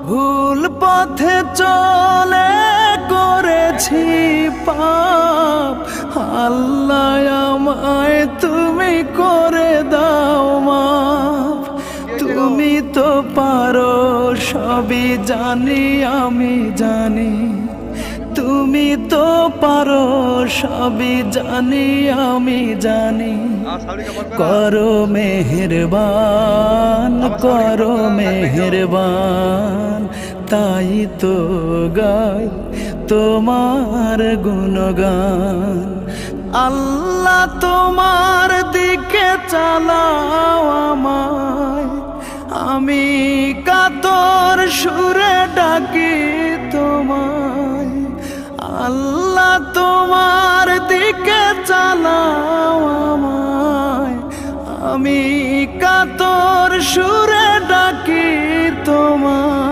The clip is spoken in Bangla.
ভুল পথে চলে করেছি পাপ, আল্লাহ আমায় তুমি করে দাও মাফ। তুমি তো পারো সবই জানি আমি জানি, তুমি তো পারো সবই জানি আমি জানি। করো মেহেরবান, করো মেহেরবান, তাই তো গাই তোমার গুণগান। আল্লাহ তোমার দিকে চালাও আমায়, আমি কাতর সুরে ডাকি তোমায়। আল্লাহ তোমার দিকে চালাও আমায়, আমি কাতর সুরে ডাকি তোমায়।